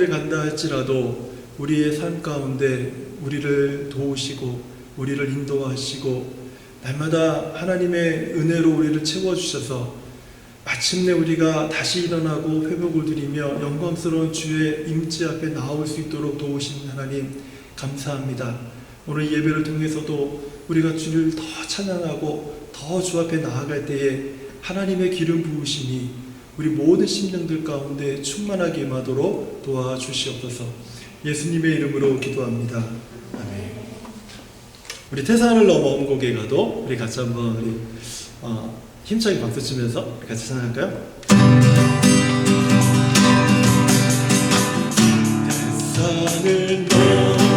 길을 간다 할지라도 우리의 삶 가운데 우리를 도우시고 우리를 인도하시고 날마다 하나님의 은혜로 우리를 채워주셔서 마침내 우리가 다시 일어나고 회복을 드리며 영광스러운 주의 임재 앞에 나올 수 있도록 도우신 하나님 감사합니다. 오늘 예배를 통해서도 우리가 주를 더 찬양하고 더 주 앞에 나아갈 때에 하나님의 기름 부으심이 우리 모든 심령들 가운데 충만하게 임하도록 도와주시옵소서. 예수님의 이름으로 기도합니다. 아멘. 우리 태산을 넘어온 곡에 가도 우리 같이 한번 우리 힘차게 박수 치면서 같이 찬양할까요? 태산을 넘어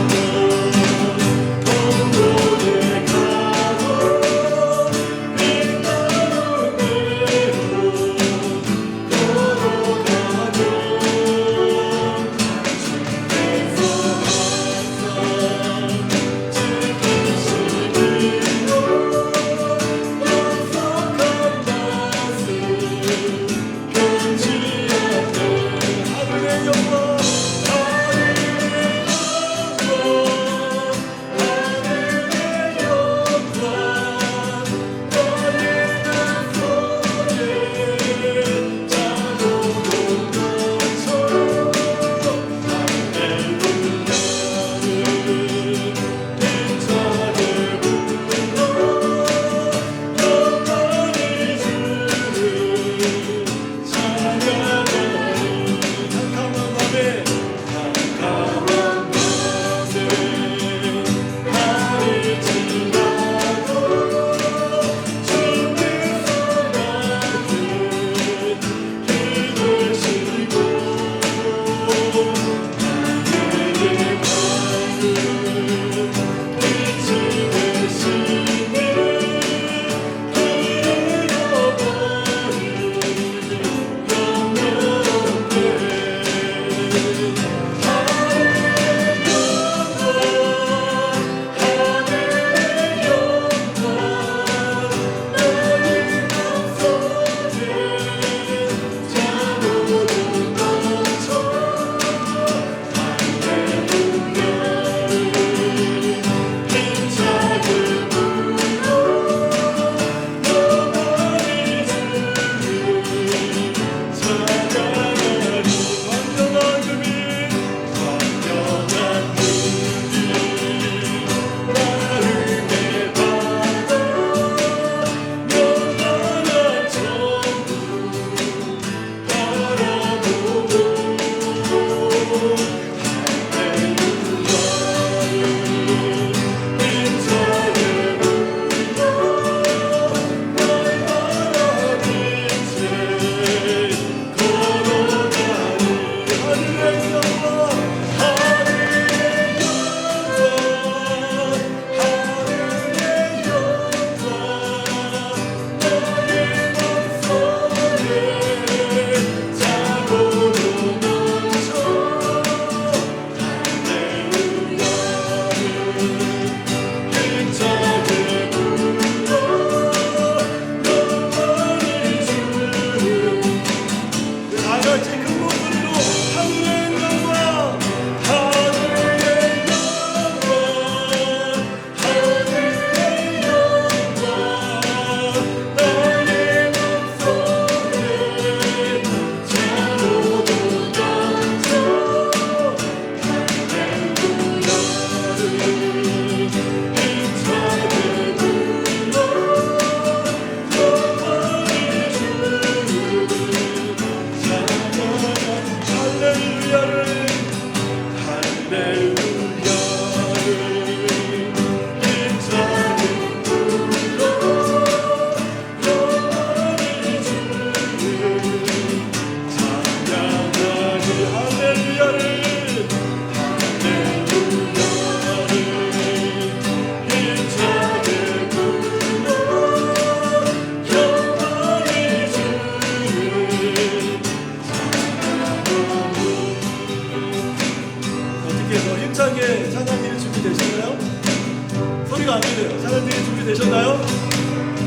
되셨나요?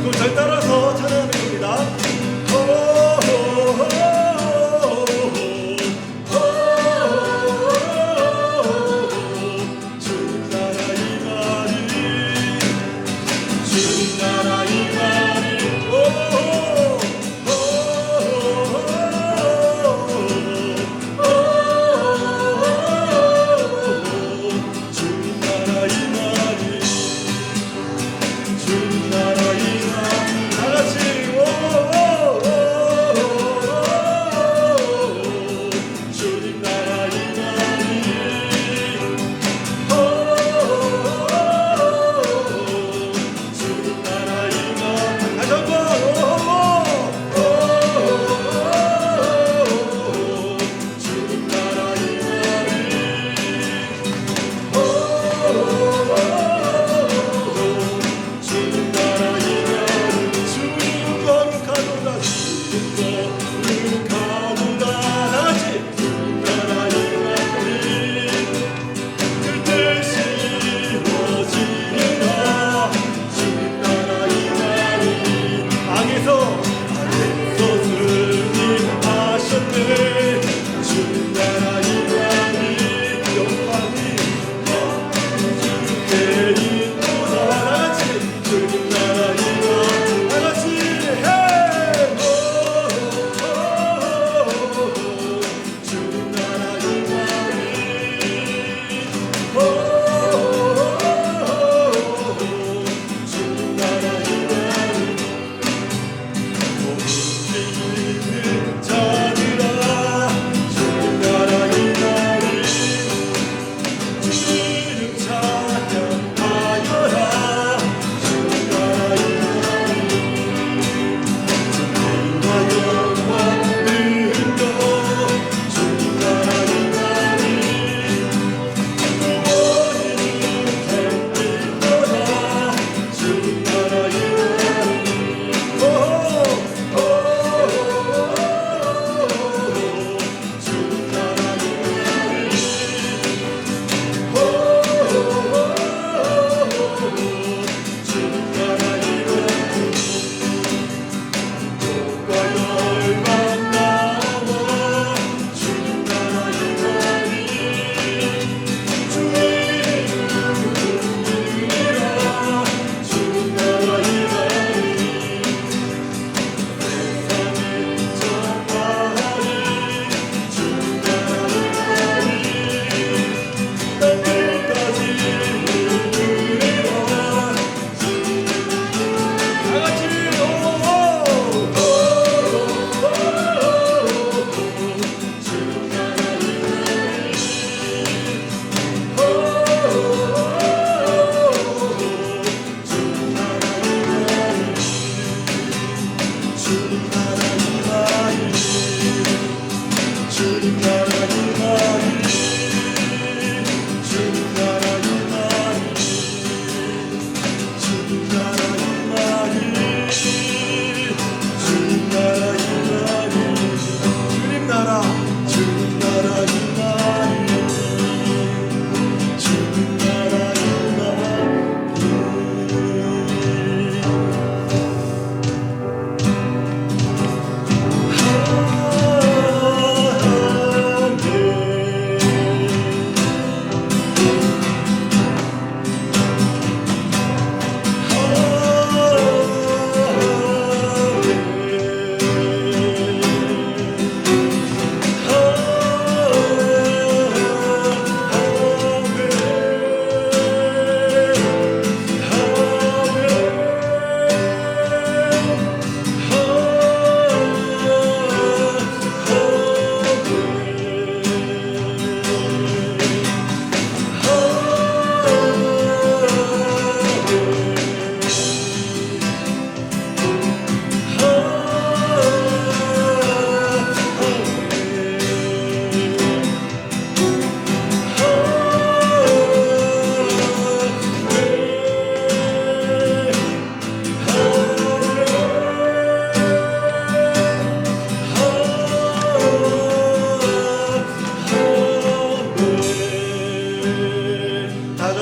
그럼 잘 따라서 찬양하는 겁니다. 오, 오, 오, 오, 오, 오,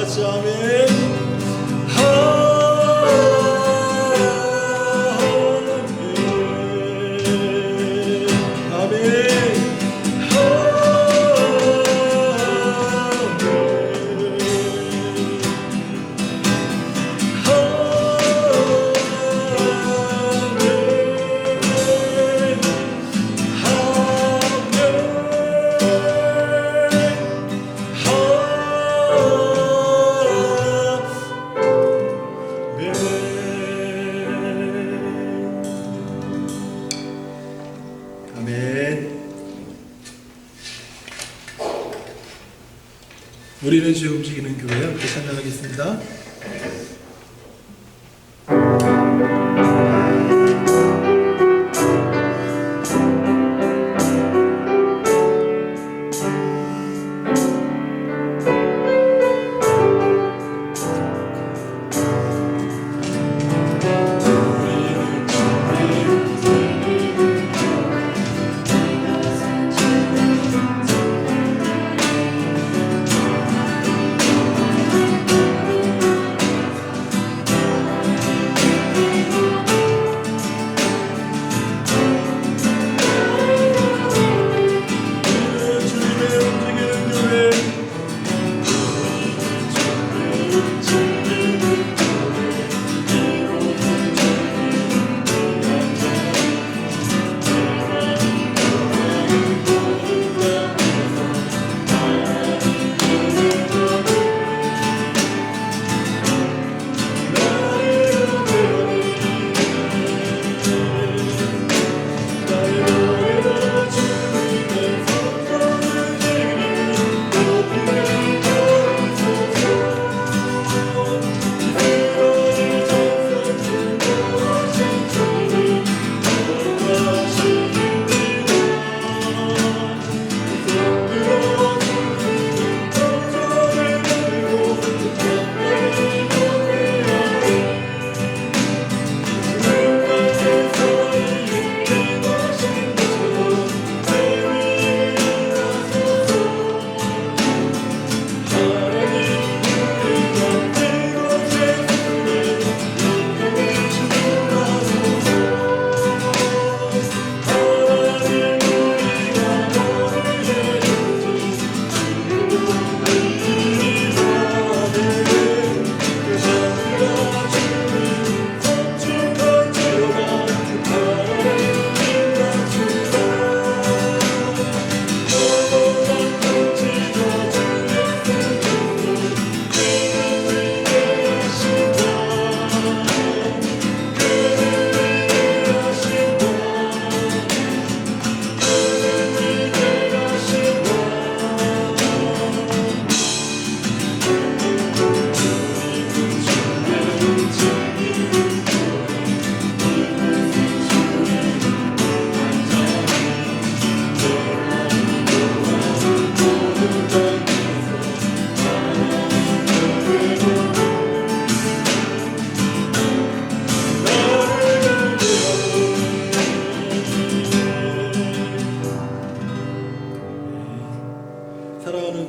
같이 아멘. 우리는 주의 움직이는 교회 함께 찬양하겠습니다.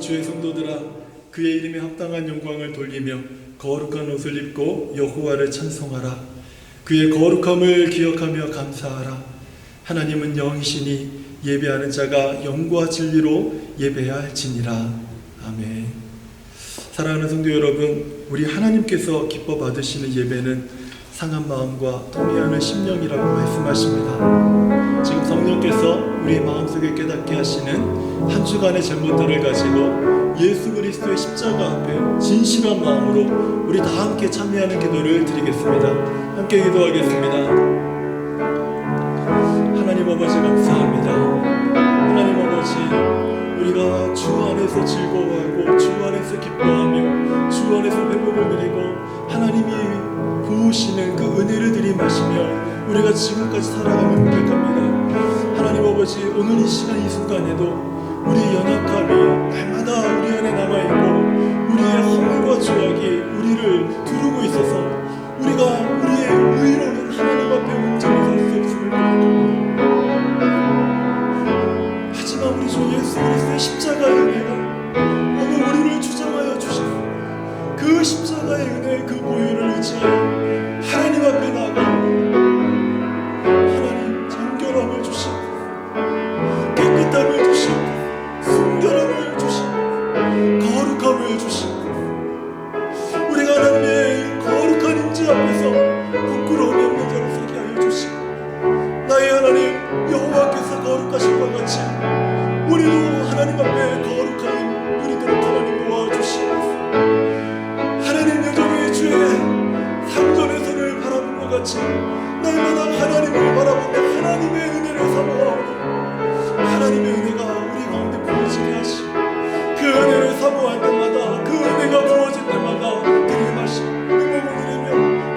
주의 성도들아, 그의 이름에 합당한 영광을 돌리며 거룩한 옷을 입고 여호와를 찬송하라. 그의 거룩함을 기억하며 감사하라. 하나님은 영이시니 예배하는 자가 영과 진리로 예배해야 할지니라. 아멘. 사랑하는 성도 여러분, 우리 하나님께서 기뻐 받으시는 예배는 상한 마음과 통회하는 심령이라고 말씀하십니다. 지금 성령께서 우리 마음속에 깨닫게 하시는 한 주간의 제목들을 가지고 예수 그리스도의 십자가 앞에 진실한 마음으로 우리 다 함께 참여하는 기도를 드리겠습니다. 함께 기도하겠습니다. 하나님 아버지 감사합니다. 하나님 아버지, 우리가 주 안에서 즐거워하고 주 안에서 기뻐하며 주 안에서 회복을 누리고 하나님이 부으시는 그 은혜를 들이마시며 우리가 지금까지 살아가며 고백합니다. 하나님 아버지, 오늘 이 시간 이 순간에도 우리의 연약함이 날마다 우리 안에 남아있고 우리의 허물과 죄악이 우리를 두르고 있어서 우리가 우리의 의로는 하나님 앞에 온전히 설 수 없음을 고백합니다. 하지만 우리 주 예수 그리스도의 십자가의 은혜가 오늘 우리를 주장하여 주시고 그 십자가의 은혜, 그 보혈을 의지하여 하나님 앞에 나가 하나님 정결함을 주시고 깨끗함을 주시고 순결함을 주시고 거룩함을 주시고 우리가 하나님의 거룩한 임재 앞에서 부끄러움이 없는 자로 서게 하여 주시고 나의 하나님 여호와께서 거룩하신 것 같이 우리도 하나님 앞에 거룩함 누리도록 하나님 도와주시옵소서. 하나님 여정의 주의 상전의 손을 바라본 것 같이 날마다 하나님을 바라보며 하나님의 은혜를 사모하오니 하나님의 은혜가 우리 가운데 부어지게 하시고 그 은혜를 사모할 때마다 그 은혜가 부어질 때마다 그의 마시고 음욕을 드리며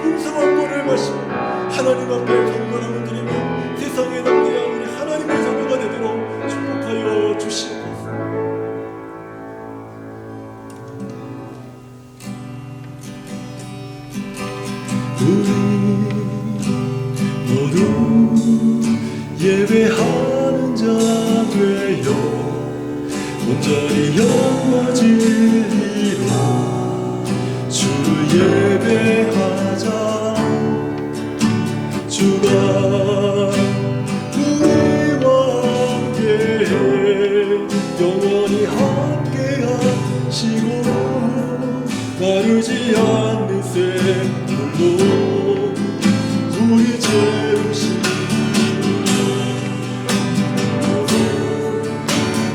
풍성한 꼴을 마시고 하나님 앞에 경건함을 드리며 세상에 남겨야 우리 하나님의 자녀가 되도록 축복하여 주시옵소서. 우리 모두 예배하는 자 되어 온전히 영과 진리로 주를 예배하자. 주가 우리와 함께 영원히 함께 하시고 마르지 않는 샘물로 우리 채우시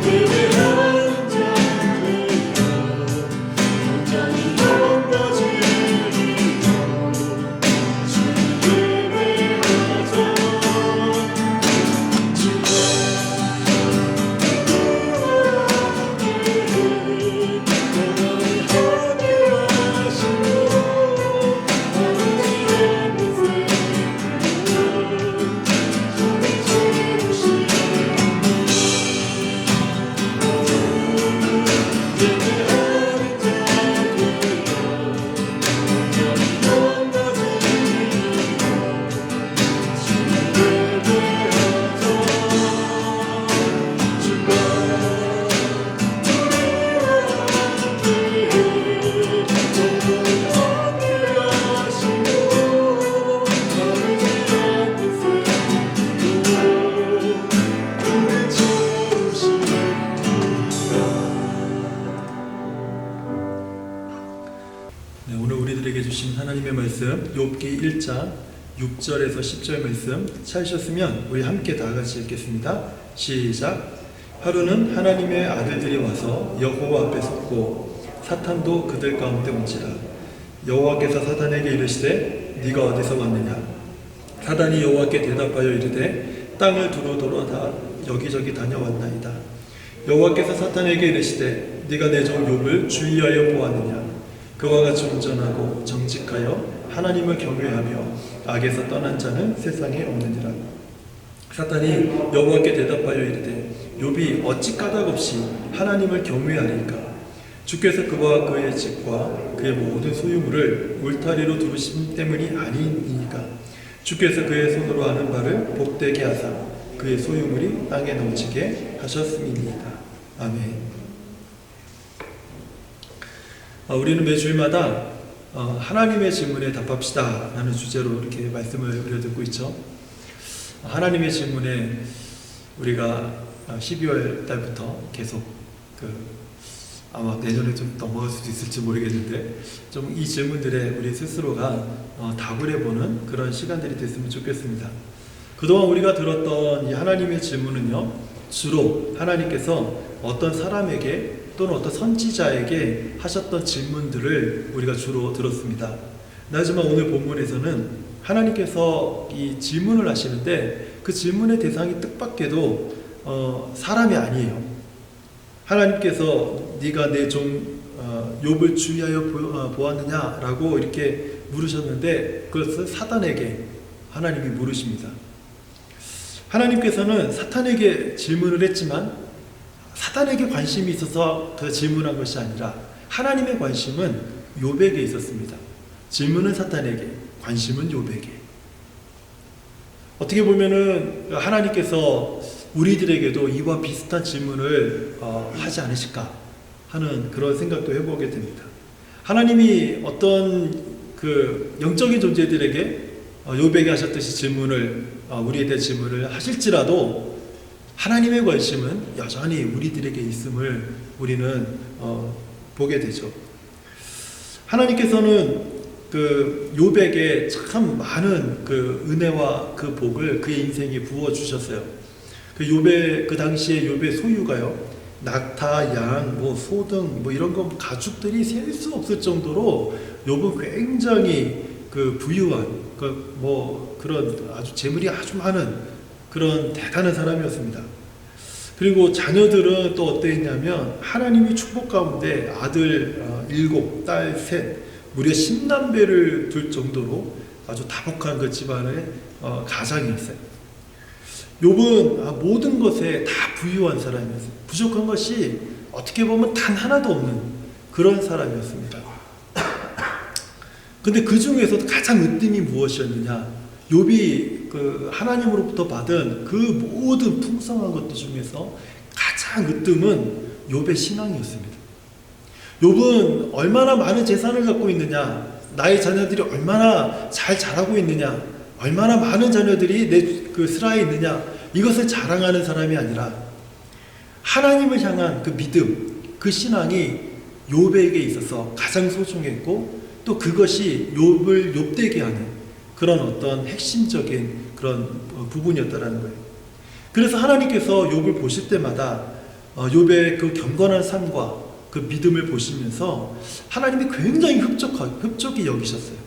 예배하는 자 되어 온전히 영과 진리로 주를 예배하자. 주가 우리와 함께 영원히 함께 하시고 네, 오늘 우리들에게 주신 하나님의 말씀 욥기 1장 6절에서 10절 말씀 찾으셨으면 우리 함께 다 같이 읽겠습니다. 시작. 하루는 하나님의 아들들이 와서 여호와 앞에 섰고 사탄도 그들 가운데 온지라. 여호와께서 사탄에게 이르시되 네가 어디서 왔느냐. 사탄이 여호와께 대답하여 이르되 땅을 두루 돌아다 여기저기 다녀왔나이다. 여호와께서 사탄에게 이르시되 네가 내 종 욥을 주의하여 보았느냐. 그와 같이 온전하고 정직하여 하나님을 경외하며 악에서 떠난 자는 세상에 없느니라. 사탄이 여호와께 대답하여 이르되 욥이 어찌 까닭없이 하나님을 경외하리까. 주께서 그와 그의 집과 그의 모든 소유물을 울타리로 두르심 때문이 아니니까. 주께서 그의 손으로 하는 바를 복되게 하사 그의 소유물이 땅에 넘치게 하셨음이니이다. 아멘. 우리는 매 주일마다 하나님의 질문에 답합시다 라는 주제로 이렇게 말씀을 우리가 듣고 있죠. 하나님의 질문에 우리가 12월 달부터 계속 아마 내년에 좀 넘어갈 수도 있을지 모르겠는데 좀 이 질문들에 우리 스스로가 답을 해보는 그런 시간들이 됐으면 좋겠습니다. 그동안 우리가 들었던 이 하나님의 질문은요, 주로 하나님께서 어떤 사람에게 또는 어떤 선지자에게 하셨던 질문들을 우리가 주로 들었습니다. 하지만 오늘 본문에서는 하나님께서 이 질문을 하시는데 그 질문의 대상이 뜻밖에도 사람이 아니에요. 하나님께서 네가 내 종 욥을 주의하여 보았느냐라고 이렇게 물으셨는데 그것은 사탄에게 하나님이 물으십니다. 하나님께서는 사탄에게 질문을 했지만 사탄에게 관심이 있어서 그 질문한 것이 아니라 하나님의 관심은 욥에게 있었습니다. 질문은 사탄에게, 관심은 욥에게. 어떻게 보면은 하나님께서 우리들에게도 이와 비슷한 질문을 하지 않으실까 하는 그런 생각도 해보게 됩니다. 하나님이 어떤 그 영적인 존재들에게 욥에게 하셨듯이 질문을 우리에 대한 질문을 하실지라도 하나님의 관심은 여전히 우리들에게 있음을 우리는 보게 되죠. 하나님께서는 그 욥에게 참 많은 그 은혜와 그 복을 그의 인생에 부어 주셨어요. 그 욥의 그 당시에 욥의 소유가요, 낙타, 양, 소 등 이런 거 가축들이 셀 수 없을 정도로 욥은 굉장히 그 부유한 그런 아주 재물이 아주 많은 그런 대단한 사람이었습니다. 그리고 자녀들은 또 어땠냐면 하나님이 축복 가운데 아들 7, 딸 3, 무려 10남배를 둘 정도로 아주 다복한 그 집안의 가장이었어요. 욥은 모든 것에 다 부유한 사람이었어요. 부족한 것이 어떻게 보면 단 하나도 없는 그런 사람이었습니다. 근데 그 중에서도 가장 으뜸이 무엇이었느냐? 욥이 그 하나님으로부터 받은 그 모든 풍성한 것들 중에서 가장 으뜸은 욥의 신앙이었습니다. 욥은 얼마나 많은 재산을 갖고 있느냐, 나의 자녀들이 얼마나 잘 자라고 있느냐, 얼마나 많은 자녀들이 내 그 슬하에 있느냐, 이것을 자랑하는 사람이 아니라 하나님을 향한 그 믿음, 그 신앙이 욥에게 있어서 가장 소중했고, 또 그것이 욥을 욥되게 하는 그런 어떤 핵심적인 그런 부분이었다라는 거예요. 그래서 하나님께서 욥을 보실 때마다 욥의 그 경건한 삶과 그 믿음을 보시면서 하나님이 굉장히 흡족히 여기셨어요.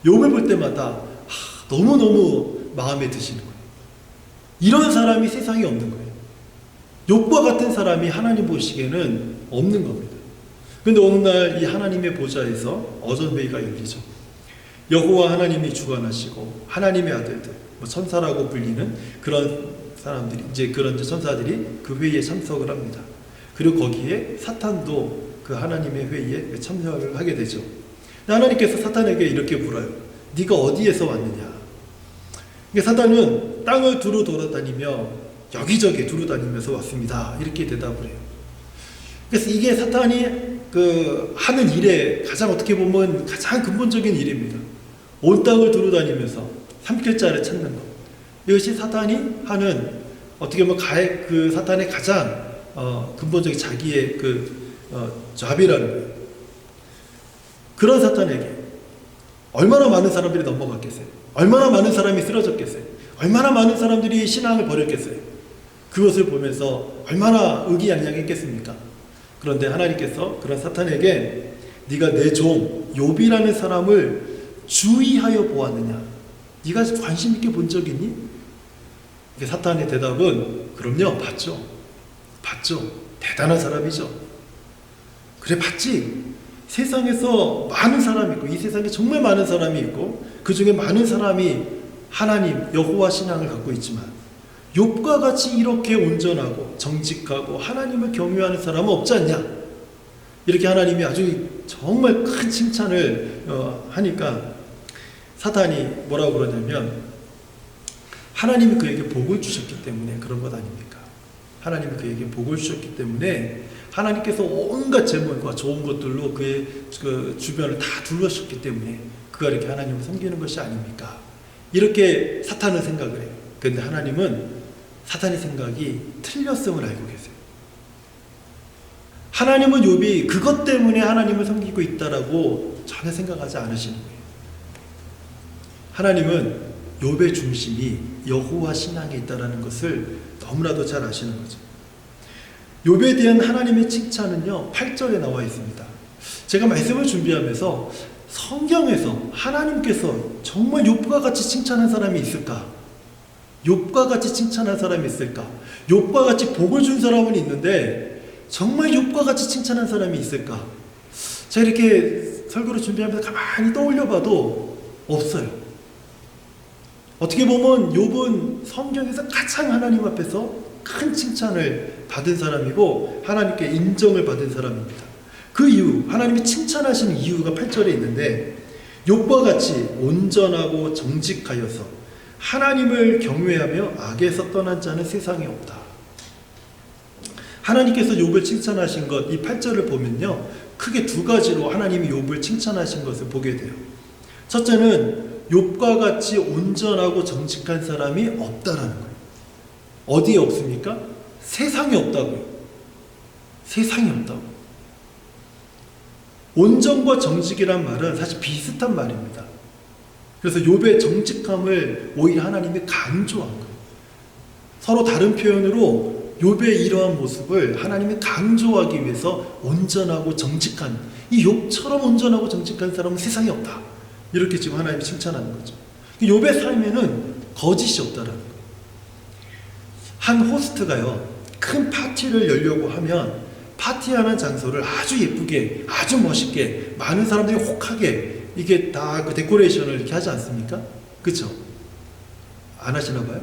욥을 볼 때마다 너무너무 마음에 드시는 거예요. 이런 사람이 세상에 없는 거예요. 욥과 같은 사람이 하나님 보시기에는 없는 겁니다. 그런데 어느 날 이 하나님의 보좌에서 어전회의가 열리죠. 여호와 하나님이 주관하시고 하나님의 아들들, 천사라고 불리는 그런 사람들이, 이제 그런 천사들이 그 회의에 참석을 합니다. 그리고 거기에 사탄도 그 하나님의 회의에 참석을 하게 되죠. 하나님께서 사탄에게 이렇게 물어요. 네가 어디에서 왔느냐? 사탄은 땅을 두루 돌아다니며 여기저기 두루 다니면서 왔습니다. 이렇게 대답을 해요. 그래서 이게 사탄이 그 하는 일에 가장 어떻게 보면 가장 근본적인 일입니다. 온 땅을 두루 다니면서 삼킬자를 찾는 것. 이것이 사탄이 하는 어떻게 보면 그 사탄의 가장 근본적인 자기의 잡이라는 거예요. 그런 사탄에게 얼마나 많은 사람들이 넘어갔겠어요? 얼마나 많은 사람이 쓰러졌겠어요? 얼마나 많은 사람들이 신앙을 버렸겠어요? 그것을 보면서 얼마나 의기양양했겠습니까? 그런데 하나님께서 그런 사탄에게 네가 내 종 욥이라는 사람을 주의하여 보았느냐? 네가 관심 있게 본 적 있니? 사탄의 대답은 그럼요, 봤죠. 대단한 사람이죠. 그래, 봤지. 세상에서 많은 사람이 있고, 이 세상에 정말 많은 사람이 있고, 그 중에 많은 사람이 하나님 여호와 신앙을 갖고 있지만 욥과 같이 이렇게 온전하고 정직하고 하나님을 경외하는 사람은 없지 않냐? 이렇게 하나님이 아주 정말 큰 칭찬을 하니까 사탄이 뭐라고 그러냐면, 하나님이 그에게 복을 주셨기 때문에 그런 것 아닙니까? 하나님이 그에게 복을 주셨기 때문에 하나님께서 온갖 재물과 좋은 것들로 그의 그 주변을 다 둘러셨기 때문에 그가 이렇게 하나님을 섬기는 것이 아닙니까? 이렇게 사탄은 생각을 해요. 그런데 하나님은 사탄의 생각이 틀렸음을 알고 계세요. 하나님은 욥이 그것 때문에 하나님을 섬기고 있다라고 전혀 생각하지 않으시는 거예요. 하나님은 욥의 중심이 여호와 신앙에 있다라는 것을 너무나도 잘 아시는 거죠. 욥에 대한 하나님의 칭찬은요, 8절에 나와 있습니다. 제가 말씀을 준비하면서 성경에서 하나님께서 정말 욥과 같이 칭찬한 사람이 있을까? 욥과 같이 칭찬한 사람이 있을까? 욥과 같이 복을 준 사람은 있는데 정말 욥과 같이 칭찬한 사람이 있을까? 제가 이렇게 설교를 준비하면서 가만히 떠올려봐도 없어요. 어떻게 보면 욥은 성경에서 가장 하나님 앞에서 큰 칭찬을 받은 사람이고 하나님께 인정을 받은 사람입니다. 그 이유, 하나님이 칭찬하시는 이유가 8절에 있는데, 욥과 같이 온전하고 정직하여서 하나님을 경외하며 악에서 떠난 자는 세상에 없다. 하나님께서 욥을 칭찬하신 것, 이 8절을 보면요, 크게 두 가지로 하나님이 욥을 칭찬하신 것을 보게 돼요. 첫째는 욥과 같이 온전하고 정직한 사람이 없다라는 거예요. 어디에 없습니까? 세상에 없다고요. 세상에 없다고. 온전과 정직이란 말은 사실 비슷한 말입니다. 그래서 욥의 정직함을 오히려 하나님이 강조한 거예요. 서로 다른 표현으로 욥의 이러한 모습을 하나님이 강조하기 위해서 온전하고 정직한, 이 욥처럼 온전하고 정직한 사람은 세상에 없다, 이렇게 지금 하나님이 칭찬하는 거죠. 욥의 삶에는 거짓이 없다라는 거예요. 한 호스트가요, 큰 파티를 열려고 하면 파티하는 장소를 아주 예쁘게, 아주 멋있게, 많은 사람들이 혹하게 이게 다 그 데코레이션을 이렇게 하지 않습니까? 그렇죠? 안 하시나 봐요?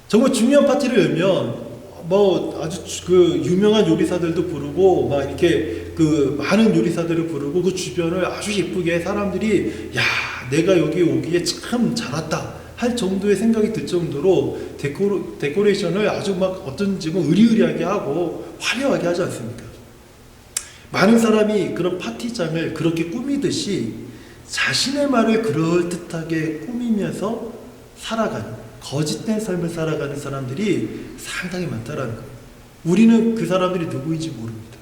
정말 중요한 파티를 열면 뭐 아주 그 유명한 요리사들도 부르고 막 이렇게 그 많은 요리사들을 부르고 그 주변을 아주 예쁘게 사람들이 야, 내가 여기 오기에 참 잘 왔다 할 정도의 생각이 들 정도로 데코레이션을 아주 막 어떤 지금 의리의리하게 하고 화려하게 하지 않습니까? 많은 사람이 그런 파티장을 그렇게 꾸미듯이 자신의 말을 그럴듯하게 꾸미면서 살아가는, 거짓된 삶을 살아가는 사람들이 상당히 많다라는 거예요. 우리는 그 사람들이 누구인지 모릅니다.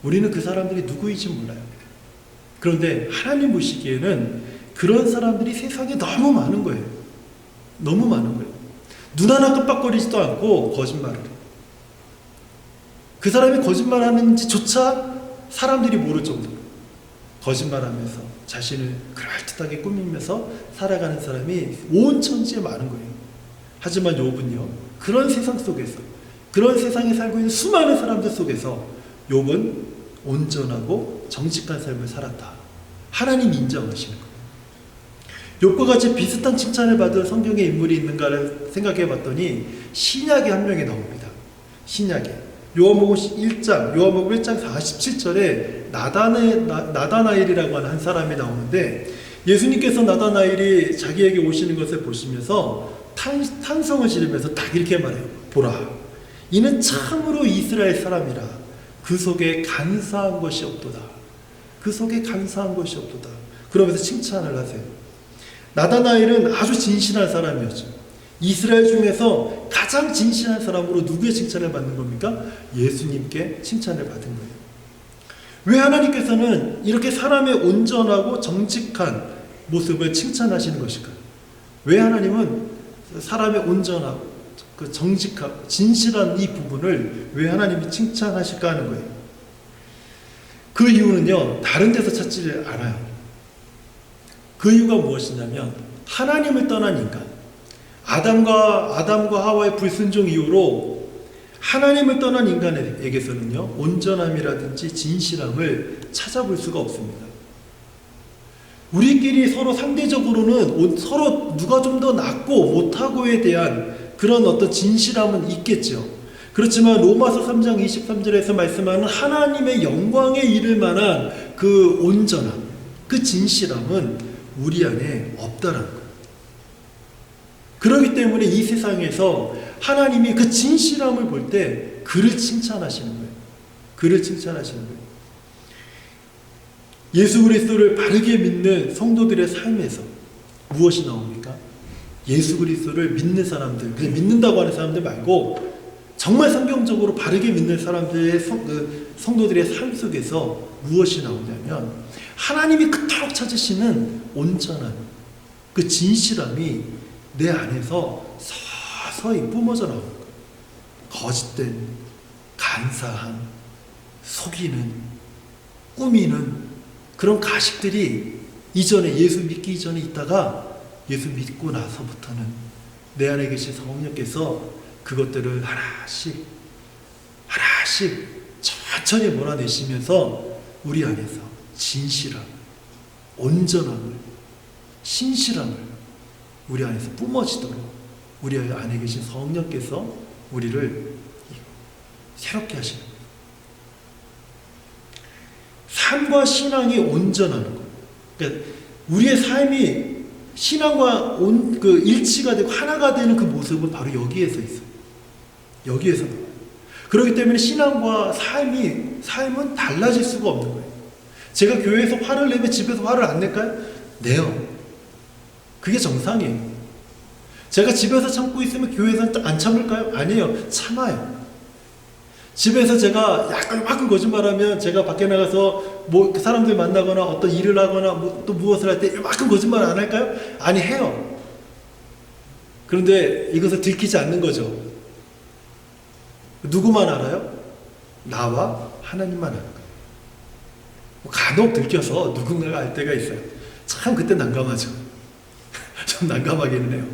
우리는 그 사람들이 누구인지 몰라요. 그런데 하나님 보시기에는 그런 사람들이 세상에 너무 많은 거예요. 너무 많은 거예요. 눈 하나 깜빡거리지도 않고 거짓말을 해요. 그 사람이 거짓말하는지조차 사람들이 모를 정도로 거짓말하면서 자신을 그럴듯하게 꾸미면서 살아가는 사람이 온 천지에 많은 거예요. 하지만 욥은요, 그런 세상 속에서, 그런 세상에 살고 있는 수많은 사람들 속에서 욥은 온전하고 정직한 삶을 살았다, 하나님 인정하시는 거예요. 욥과 같이 비슷한 칭찬을 받은 성경의 인물이 있는가를 생각해 봤더니 신약에 한 명이 나옵니다. 신약에 요한복음 1장 47절에 나다나엘이라고 하는 한 사람이 나오는데, 예수님께서 나다나엘이 자기에게 오시는 것을 보시면서 탄성을 지르면서 딱 이렇게 말해요. 보라, 이는 참으로 이스라엘 사람이라. 그 속에 간사한 것이 없도다. 그 속에 간사한 것이 없도다. 그러면서 칭찬을 하세요. 나다나엘은 아주 진실한 사람이었죠. 이스라엘 중에서 가장 진실한 사람으로 누구의 칭찬을 받는 겁니까? 예수님께 칭찬을 받은 거예요. 왜 하나님께서는 이렇게 사람의 온전하고 정직한 모습을 칭찬하시는 것일까요? 왜 하나님은 사람의 온전하고 그 정직하고 진실한 이 부분을 왜 하나님이 칭찬하실까 하는 거예요. 그 이유는요, 다른 데서 찾지 않아요. 그 이유가 무엇이냐면, 하나님을 떠난 인간, 아담과 하와의 불순종 이후로 하나님을 떠난 인간에게서는요, 온전함이라든지 진실함을 찾아볼 수가 없습니다. 우리끼리 서로 상대적으로는 서로 누가 좀 더 낫고 못하고에 대한 그런 어떤 진실함은 있겠죠. 그렇지만 로마서 3장 23절에서 말씀하는 하나님의 영광에 이를 만한 그 온전함, 그 진실함은 우리 안에 없다라는 거예요. 그렇기 때문에 이 세상에서 하나님이 그 진실함을 볼 때 그를 칭찬하시는 거예요. 그를 칭찬하시는 거예요. 예수 그리스도를 바르게 믿는 성도들의 삶에서 무엇이 나옵니까? 예수 그리스도를 믿는 사람들, 그냥 믿는다고 하는 사람들 말고 정말 성경적으로 바르게 믿는 사람들의 성도들의 삶 속에서 무엇이 나오냐면, 하나님이 그토록 찾으시는 온전한 그 진실함이 내 안에서 서서히 뿜어져 나오는 거예요. 거짓된, 간사한, 속이는, 꾸미는 그런 가식들이 이전에, 예수 믿기 이전에 있다가 예수 믿고 나서부터는 내 안에 계신 성령께서 그것들을 하나씩 천천히 몰아내시면서 우리 안에서 진실함, 온전함을, 신실함을 우리 안에서 뿜어지도록 우리 안에 계신 성령께서 우리를 새롭게 하시는 거예요. 삶과 신앙이 온전하는 거예요. 그러니까 우리의 삶이 신앙과 일치가 되고 하나가 되는 그 모습은 바로 여기에서 있어요. 여기에서 나와요. 그렇기 때문에 신앙과 삶은 달라질 수가 없는 거예요. 제가 교회에서 화를 내면 집에서 화를 안 낼까요? 내요. 그게 정상이에요. 제가 집에서 참고 있으면 교회에서는 안 참을까요? 아니에요. 참아요. 집에서 제가 약간 이만큼 거짓말하면 제가 밖에 나가서 뭐 사람들 만나거나 어떤 일을 하거나 또 무엇을 할 때 이만큼 거짓말 안 할까요? 아니, 해요. 그런데 이것을 들키지 않는 거죠. 누구만 알아요? 나와 하나님만 알아요. 간혹 들켜서 누군가가 알 때가 있어요. 참 그때 난감하죠. 좀 난감하기는 해요.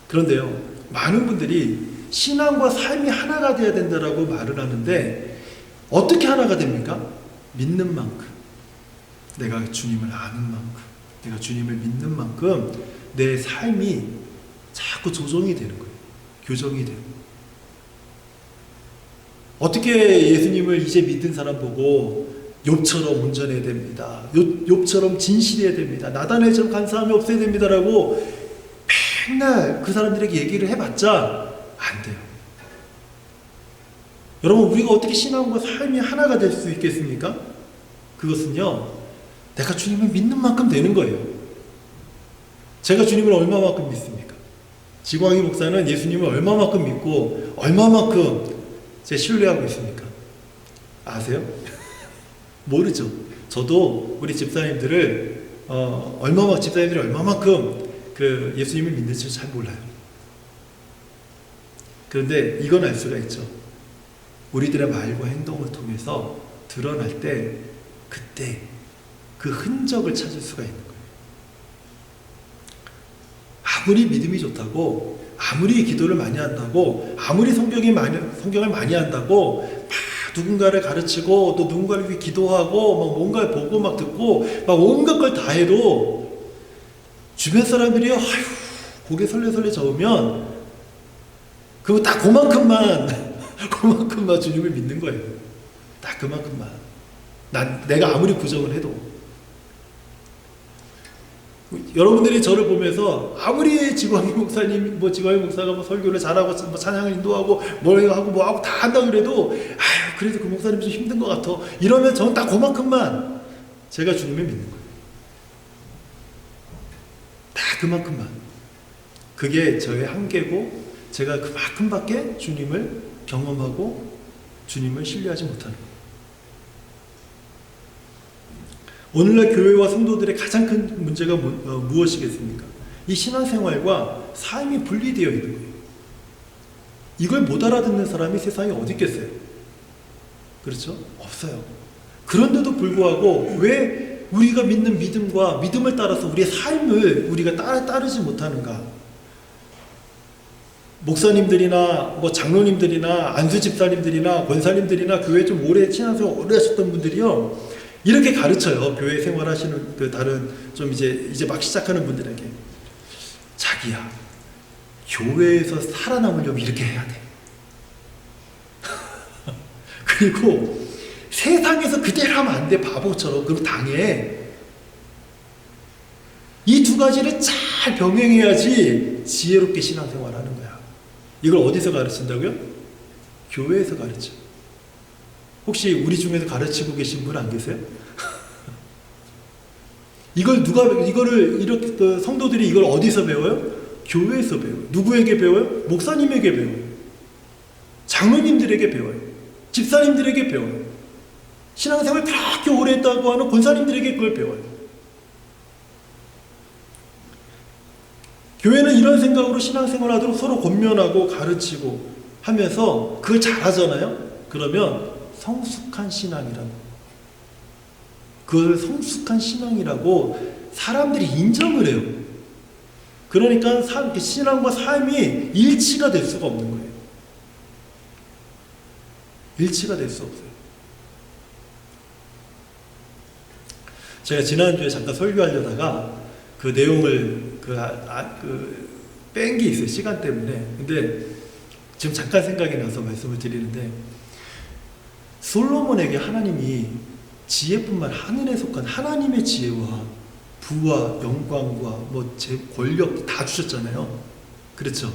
그런데요, 많은 분들이 신앙과 삶이 하나가 되어야 된다라고 말을 하는데 어떻게 하나가 됩니까? 믿는 만큼, 내가 주님을 아는 만큼, 내가 주님을 믿는 만큼 내 삶이 자꾸 조정이 되는 거예요. 교정이 돼요. 어떻게 예수님을 이제 믿은 사람 보고 욥처럼 온전해야 됩니다. 욥처럼 진실해야 됩니다. 나다넬처럼 간사함이 없어야 됩니다라고 맨날 그 사람들에게 얘기를 해봤자 안 돼요. 여러분, 우리가 어떻게 신앙과 삶이 하나가 될 수 있겠습니까? 그것은요, 내가 주님을 믿는 만큼 되는 거예요. 제가 주님을 얼마만큼 믿습니까? 지광희 목사는 예수님을 얼마만큼 믿고 얼마만큼 제 신뢰하고 있습니까? 아세요? 모르죠. 저도 우리 집사님들이 얼마만큼 그 예수님을 믿는지 잘 몰라요. 그런데 이건 알 수가 있죠. 우리들의 말과 행동을 통해서 드러날 때 그때 그 흔적을 찾을 수가 있는 거예요. 아무리 믿음이 좋다고, 아무리 기도를 많이 한다고, 아무리 성경을 많이 한다고 막 누군가를 가르치고 또 누군가를 위해 기도하고 막 뭔가를 보고 막 듣고 막 온갖 걸 다 해도 주변 사람들이 아휴 고개 설레설레 저으면 그거 딱 그만큼만 주님을 믿는 거예요. 딱 그만큼만. 내가 아무리 부정을 해도. 여러분들이 저를 보면서 아무리 지광희 목사가 뭐 설교를 잘하고 뭐 찬양을 인도하고 뭘 하고 뭐 하고 다 한다 그래도 그래도 그 목사님 좀 힘든 것 같아. 이러면 저는 딱 그만큼만 제가 주님을 믿는 거예요. 딱 그만큼만. 그게 저의 한계고 제가 그만큼밖에 주님을 경험하고 주님을 신뢰하지 못하는 거예요. 오늘날 교회와 성도들의 가장 큰 문제가 무엇이겠습니까? 이 신앙생활과 삶이 분리되어 있는 거예요. 이걸 못 알아듣는 사람이 세상에 어디 있겠어요? 그렇죠? 없어요. 그런데도 불구하고 왜 우리가 믿는 믿음과 믿음을 따라서 우리의 삶을 우리가 따르지 못하는가? 목사님들이나 뭐 장로님들이나 안수 집사님들이나 권사님들이나 교회 좀 오래 신앙생활 오래 하셨던 분들이요, 이렇게 가르쳐요. 교회 생활하시는 그 다른 좀 이제 막 시작하는 분들에게, 자기야 교회에서 살아남으려면 이렇게 해야 돼. 그리고 세상에서 그대로 하면 안 돼. 바보처럼. 그리고 당해. 이 두 가지를 잘 병행해야지 지혜롭게 신앙생활하는 거야. 이걸 어디서 가르친다고요? 교회에서 가르쳐. 혹시 우리 중에서 가르치고 계신 분 안 계세요? 이거를 이렇게 성도들이 이걸 어디서 배워요? 교회에서 배워요. 누구에게 배워요? 목사님에게 배워요. 장로님들에게 배워요. 집사님들에게 배워요. 신앙생활 그렇게 오래 했다고 하는 권사님들에게 그걸 배워요. 교회는 이런 생각으로 신앙생활 하도록 서로 권면하고 가르치고 하면서 그걸 잘하잖아요. 그러면 성숙한 신앙이라고, 그걸 성숙한 신앙이라고 사람들이 인정을 해요. 그러니까 신앙과 삶이 일치가 될 수가 없는 거예요. 일치가 될 수 없어요. 제가 지난주에 잠깐 설교하려다가 그 내용을 뺀 게 있어요. 시간 때문에. 근데 지금 잠깐 생각이 나서 말씀을 드리는데, 솔로몬에게 하나님이 지혜뿐만 하늘에 속한 하나님의 지혜와 부와 영광과 권력 다 주셨잖아요. 그렇죠?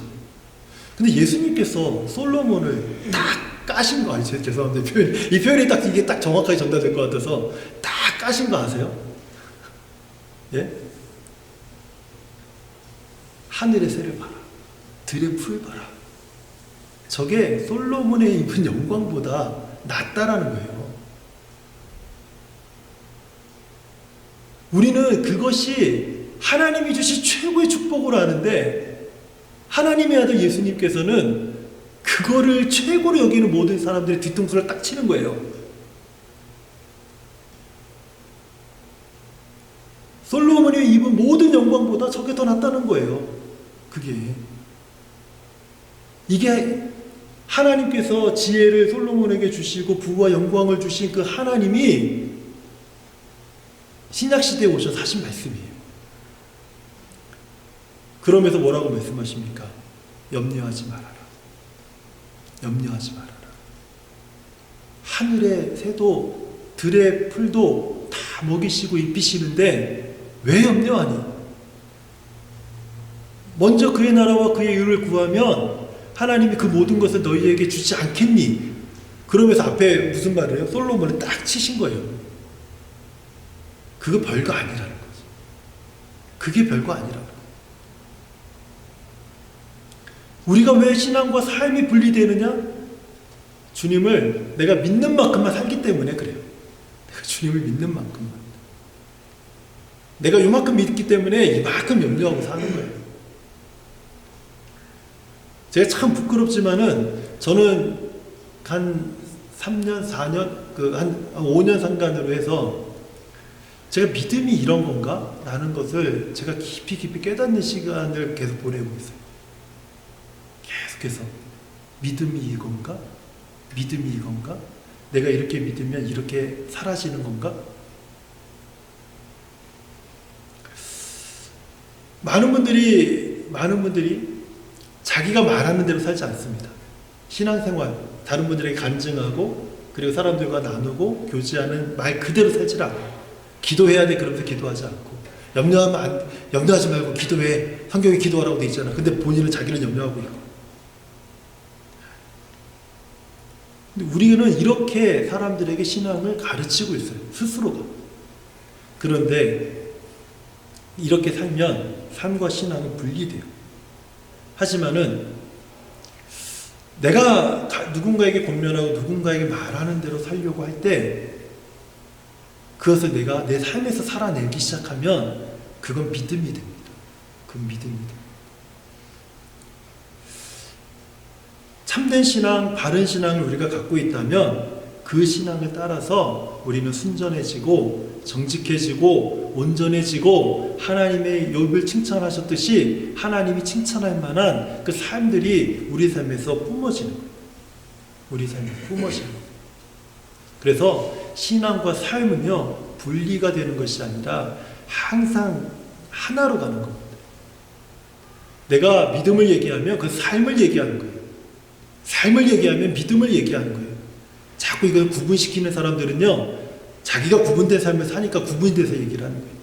근데 예수님께서 솔로몬을 딱 까신 거 아니죠? 죄송합니다. 이 표현이 딱 이게 딱 정확하게 전달될 것 같아서 딱 까신 거 아세요? 예? 하늘의 새를 봐라. 들의 풀 봐라. 저게 솔로몬의 입은 영광보다 낫다라는 거예요. 우리는 그것이 하나님이 주신 최고의 축복으로 아는데 하나님의 아들 예수님께서는 그거를 최고로 여기는 모든 사람들의 뒤통수를 딱 치는 거예요. 솔로몬이 입은 모든 영광보다 저게 더 낫다는 거예요. 이게 하나님께서 지혜를 솔로몬에게 주시고 부와 영광을 주신 그 하나님이 신약시대에 오셔서 하신 말씀이에요. 그러면서 뭐라고 말씀하십니까? 염려하지 말아라. 염려하지 말아라. 하늘의 새도 들의 풀도 다 먹이시고 입히시는데 왜 염려하니? 먼저 그의 나라와 그의 의를 구하면 하나님이 그 모든 것을 너희에게 주지 않겠니? 그러면서 앞에 무슨 말을 해요? 솔로몬을 딱 치신 거예요. 그거 별거 아니라는 거지. 그게 별거 아니라는 거예요. 우리가 왜 신앙과 삶이 분리되느냐? 주님을 내가 믿는 만큼만 살기 때문에 그래요. 내가 주님을 믿는 만큼만. 내가 이만큼 믿기 때문에 이만큼 염려하고 사는 거예요. 제가 참 부끄럽지만은 저는 한 3년, 4년, 한 5년 상간으로 해서 제가 믿음이 이런 건가? 라는 것을 제가 깊이 깨닫는 시간을 계속 보내고 있어요. 계속해서 믿음이 이건가? 믿음이 이건가? 내가 이렇게 믿으면 이렇게 사라지는 건가? 많은 분들이 자기가 말하는 대로 살지 않습니다. 신앙생활, 다른 분들에게 간증하고 그리고 사람들과 나누고 교제하는 말 그대로 살지 않고 기도해야 돼 그러면서 기도하지 않고 염려하지 말고 기도해. 성경에 기도하라고 돼 있잖아. 근데 본인은 자기는 염려하고 있고. 근데 우리는 이렇게 사람들에게 신앙을 가르치고 있어요. 스스로가. 그런데 이렇게 살면 삶과 신앙은 분리돼요. 하지만은 내가 누군가에게 권면하고 누군가에게 말하는 대로 살려고 할 때 그것을 내가 내 삶에서 살아내기 시작하면 그건 믿음이 됩니다. 그건 믿음이 됩니다. 참된 신앙, 바른 신앙을 우리가 갖고 있다면 그 신앙을 따라서 우리는 순전해지고 정직해지고 온전해지고 하나님의 욥을 칭찬하셨듯이 하나님이 칭찬할 만한 그 삶들이 우리 삶에서 뿜어지는 거예요. 우리 삶에서 뿜어지는 거예요. 그래서 신앙과 삶은요 분리가 되는 것이 아니라 항상 하나로 가는 겁니다. 내가 믿음을 얘기하면 그 삶을 얘기하는 거예요. 삶을 얘기하면 믿음을 얘기하는 거예요. 자꾸 이걸 구분시키는 사람들은요 자기가 구분된 삶을 사니까 구분돼서 얘기를 하는 거예요.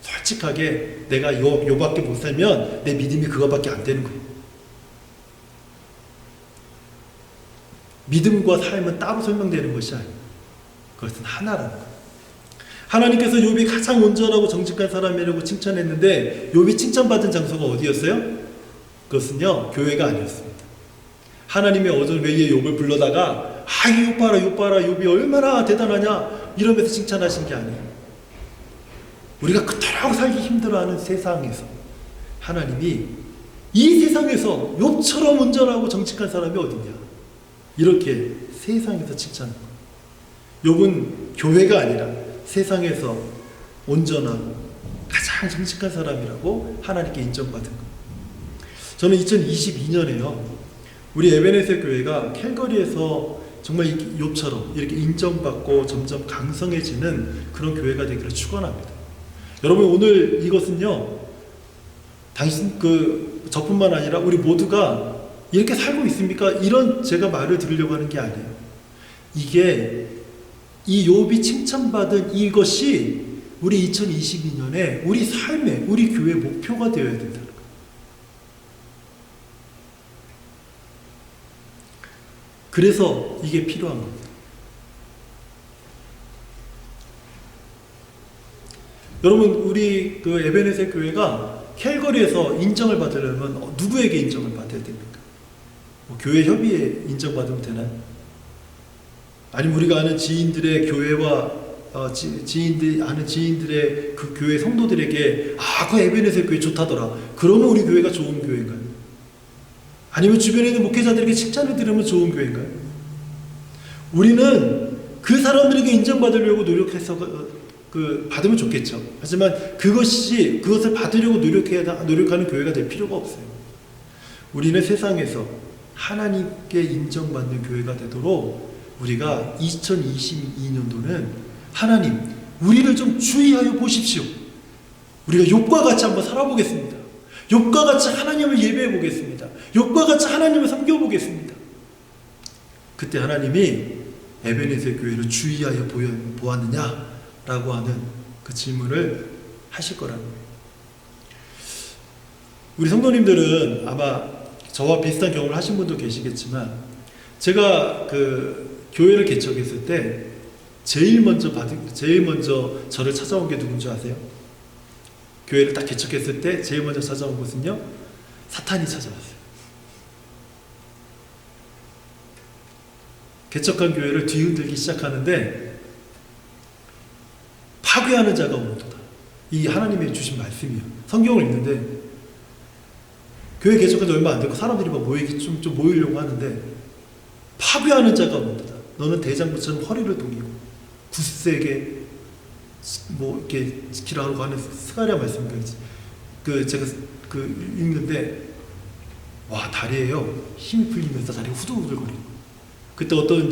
솔직하게 내가 요밖에 못 살면 내 믿음이 그거밖에 안 되는 거예요. 믿음과 삶은 따로 설명되는 것이 아니에요. 그것은 하나라는 거예요. 하나님께서 욥이 가장 온전하고 정직한 사람이라고 칭찬했는데 욥이 칭찬받은 장소가 어디였어요? 그것은요 교회가 아니었습니다. 하나님의 어떤 외의 욥을 불러다가 욥 봐라 욥이 얼마나 대단하냐 이러면서 칭찬하신 게 아니에요. 우리가 그토록 살기 힘들어하는 세상에서 하나님이 이 세상에서 욥처럼 온전하고 정직한 사람이 어딨냐 이렇게 세상에서 칭찬하는 거예요. 욥은 교회가 아니라 세상에서 온전하고 가장 정직한 사람이라고 하나님께 인정받은 거예요. 저는 2022년에요 우리 에베네셀 교회가 캘거리에서 정말 욥처럼 이렇게 인정받고 점점 강성해지는 그런 교회가 되기를 축원합니다. 여러분 오늘 이것은요 당신 저뿐만 아니라 우리 모두가 이렇게 살고 있습니까? 이런 제가 말을 드리려고 하는 게 아니에요. 이게 이 욥이 칭찬받은 이것이 우리 2022년에 우리 삶의 우리 교회 목표가 되어야 된다는 거예요. 그래서 이게 필요한 겁니다. 여러분, 우리 그 에베네셀 교회가 캘거리에서 인정을 받으려면 누구에게 인정을 받아야 됩니까? 뭐 교회 협의에 인정받으면 되나요? 아니면 우리가 아는 지인들의 교회와 아는 지인들의 그 교회 성도들에게 그 에베네셀 교회 좋다더라. 그러면 우리 교회가 좋은 교회인가요? 아니면 주변에 있는 목회자들에게 칭찬을 들으면 좋은 교회인가요? 우리는 그 사람들에게 인정받으려고 노력해서 받으면 좋겠죠. 하지만 그것을 받으려고 노력하는 교회가 될 필요가 없어요. 우리는 세상에서 하나님께 인정받는 교회가 되도록 우리가 2022년도는 하나님, 우리를 좀 주의하여 보십시오. 우리가 욥과 같이 한번 살아보겠습니다. 욥과 같이 하나님을 예배해 보겠습니다. 욥과 같이 하나님을 섬겨보겠습니다. 그때 하나님이 에베네셀 교회를 주의하여 보았느냐? 라고 하는 그 질문을 하실 거라는 거예요. 우리 성도님들은 아마 저와 비슷한 경험을 하신 분도 계시겠지만, 제가 그 교회를 개척했을 때 제일 먼저 저를 찾아온 게 누군지 아세요? 교회를 딱 개척했을 때 제일 먼저 찾아온 것은요, 사탄이 찾아왔어요. 개척한 교회를 뒤흔들기 시작하는데 파괴하는 자가 오는도다. 이 하나님의 주신 말씀이에요. 성경을 읽는데 교회 개척한 지 얼마 안 됐고 사람들이 막 좀 모이려고 하는데 파괴하는 자가 오는도다. 너는 대장부처럼 허리를 동이고 굳세게 뭐 이렇게 지키라고 하는 스가랴 말씀인가 제가 읽는데 와, 다리에요 힘이 풀리면서 다리가 후들후들거리고, 그때 어떤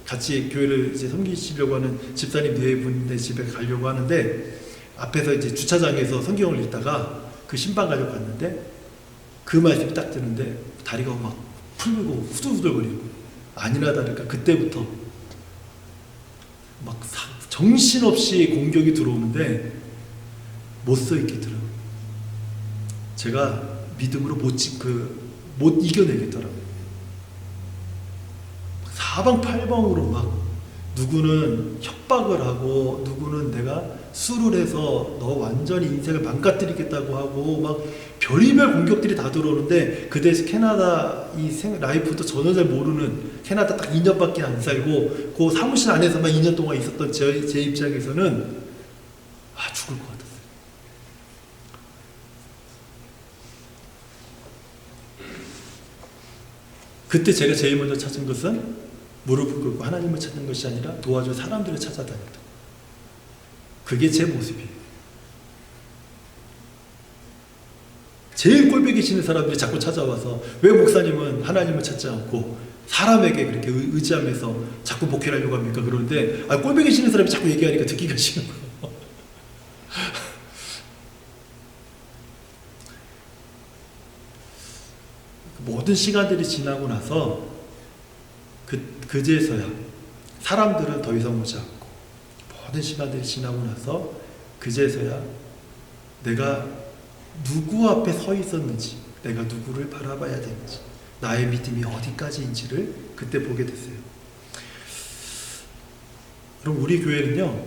같이 교회를 섬기시려고 하는 집사님 네 분의 집에 가려고 하는데 앞에서 주차장에서 성경을 읽다가 그 신방 가려고 갔는데 그 말씀이 딱 드는데 다리가 막 풀리고 후들후들거리고, 아니나 다를까 그때부터 막 정신없이 공격이 들어오는데 못 서 있겠더라고요. 제가 믿음으로 못 이겨내겠더라고요. 사방팔방으로 막 누구는 협박을 하고, 누구는 내가 술을 해서 너 완전히 인생을 망가뜨리겠다고 하고, 막 별의별 공격들이 다 들어오는데, 그 대신 캐나다 라이프도 전혀 잘 모르는, 캐나다 딱 2년밖에 안 살고 그 사무실 안에서만 2년 동안 있었던 제 입장에서는 죽을 것 같았어요. 그때 제가 제일 먼저 찾은 것은 무릎을 꿇고 하나님을 찾는 것이 아니라 도와줄 사람들을 찾아다녔다. 그게 제 모습이에요. 제일 꼴보기 싫은 사람들이 자꾸 찾아와서 왜 목사님은 하나님을 찾지 않고 사람에게 그렇게 의지하면서 자꾸 목회를 하려고 합니까? 그러는데 꼴보기 싫은 사람이 자꾸 얘기하니까 듣기가 싫은 거예요. 모든 시간들이 지나고 나서 그제서야 사람들은 더 이상 오지 않고, 모든 시간들이 지나고 나서 그제서야 내가 누구 앞에 서 있었는지, 내가 누구를 바라봐야 되는지, 나의 믿음이 어디까지인지를 그때 보게 됐어요. 그럼 우리 교회는요,